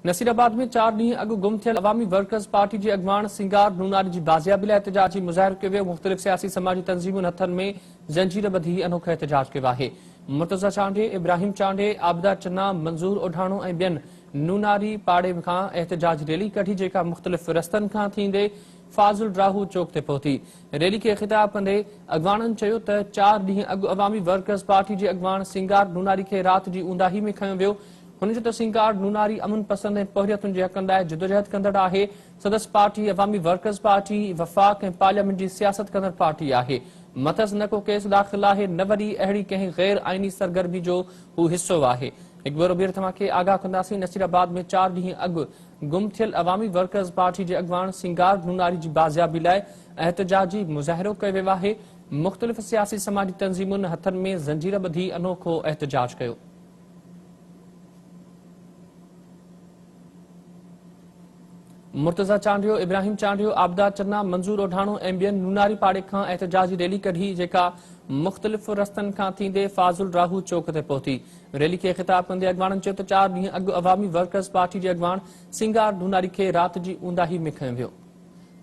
नसीराबाद में 4 ॾींहं अॻु गुम थियल अवामी वर्कर्स पार्टी जे अॻवान सिंगार नूनारी जी बाज़ियाबी लाइ एहतजाजी मुज़ाहिरो कयो वियो। मुख़्तलिफ़ सियासी समाजी तंज़ीमुनि हथनि में ज़ंजीर ॿधी अनोखो एहतजाज कयो आहे। मुर्तज़ा चांडे, इब्राहिम चांडे, आबिदा चन्ना, मंज़ूर ओढाणो ऐं ॿियनि नूनारी पाड़े खां एहतजाज रैली कढी, जेका मुख़्तलिफ़ रस्तनि खां थींदे फाज़ुल राहू चौक ते पहुती। रैली खे ख़िताब कंदे अॻवाननि चयो त 4 ॾींहं अॻु अवामी वर्कर्स पार्टी जे अॻवान सिंगार नूनारी खे राति जी ऊंदाही में खंयो वियो। हुन जो सिंगार नूनारी अमन पसंद ऐं पोहरियतुनि जे हक़नि लाइ जिदोजहद कंदड़ आहे। सदस्य पार्टी अवामी वर्कर्स पार्टी वफ़ाक़ ऐं पार्लियामेंट जी सियासत कंदड़ पार्टी आहे। मथस न को केस दाख़िल आहे, न वरी अहिड़ी कंहिं गैर आईनी सरगर्मी जो हू हिस्सो आहे। हिकु भेरो ॿीहर तव्हांखे आगाह कंदासीं। नसीराबाद में 4 ॾींहं अॻु गुम थियल अवामी वर्कर्स पार्टी जे अॻवान सिंगार नूनारी जी बाज़ियाबी लाइ एहतजाजी मुज़ाहिरो कयो वियो आहे। मुख़्तलिफ़ सियासी समाजी तंज़ीमुनि हथनि में ज़ंजीर ॿधी अनोखो एहतजाज कयो। मुर्तज़ा चांडियो, इब्राहिम चांडियो, आबिदा चन्ना, मंज़ूर ओढाणो ऐं ॿियनि नूनारी पाड़े खां एहतजाजी रैली कढी, जेका मुख़्तलिफ़ रस्तनि खां थींदे फाज़ुल राहू चौक ते पहुती। रैली खे ख़िताब कंदे अॻवाननि चयो त 4 ॾींहं अॻु अवामी वर्कर्स पार्टी जे अॻवान सिंगार नूनारी खे राति जी ऊंदाही में खंयो वियो।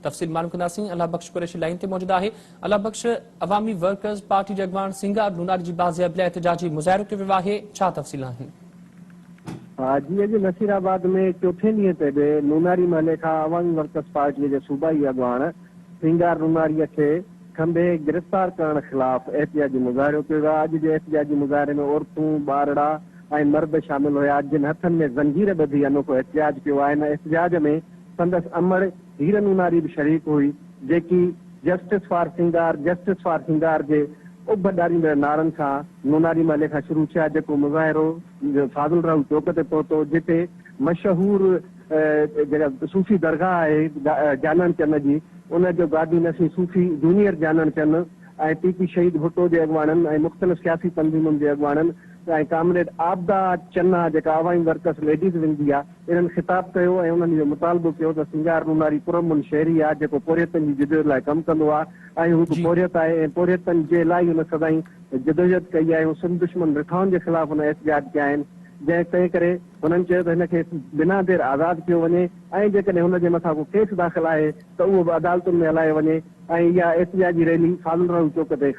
तफ़सील मालूम कंदासीं। अल्लाह बख्श कुरैशी लाइन ते मौजूद आहे। अल्लाह बख्श, अवामी वर्कर्स पार्टी जे अॻवान सिंगार नूनारी जी बाज़ियाबी लाइ एहतजाजी मुज़ाहिरो कयो वियो आहे। छा तफ़सील आहिनि? जी अॼु नसीराबाद में चौथे ॾींहं ते बि नूनारी महले खां अवामी वर्कर्स पार्टीअ जे सूबाई अॻवान सिंगार नूनारीअ खे खंबे गिरफ़्तार करण ख़िलाफ़ एहतिजाजी मुज़ाहिरो कयो वियो आहे। अॼु जे एहतिजाजी मुज़ाहिरे में औरतूं, ॿारड़ा ऐं मर्द शामिल हुया, जिन हथनि में ज़ंजीर ॿधी अनोखो एहतिजाज कयो आहे। इन एहतिजाज में संदसि अमड़ हीर नूनारी बि शरीक हुई, जेकी जस्टिस फॉर सिंगार जे उभॾारींदड़ नारनि सां नूनारी महले खां शुरू थिया, जेको मुज़ाहिरो फाज़ुल राहू चौक ते पहुतो, जिते मशहूर जेका सूफ़ी दरगाह आहे जानन चंद जी, उन जो गाॾी नसी सूफ़ी जूनियर जानन चंद ऐं पीपी शहीद भुट्टो जे अॻवाननि ऐं मुख़्तलिफ़ सियासी तंज़ीमुनि जे अॻवाननि ऐं कामरेड आबिदा चन्ना, जेका अवामी वर्कर्स लेडीज़ विंग जी आहे, इन्हनि ख़िताब कयो ऐं उन्हनि जो मुतालबो कयो त सिंगार नूनारी पुरअमन शहरी आहे, जेको पोरियतनि जी जिदोजहद लाइ कमु कंदो आहे ऐं हू पोरियत आहे ऐं पोरियतनि जे लाइ हुन सदाईं जिदोजहद कई आहे। सिंध दुश्मन रिठाउनि जे ख़िलाफ़ हुन एहतिजाज कया आहिनि, जंहिं तंहिं करे हुननि चयो त हिनखे बिना देर आज़ादु कयो वञे ऐं जेकॾहिं हुनजे मथां को केस दाख़िल आहे त उहो बि अदालतुनि में हलायो वञे। ऐं इहा एहतिजाजी रैली फाज़ुल राहू चौक ते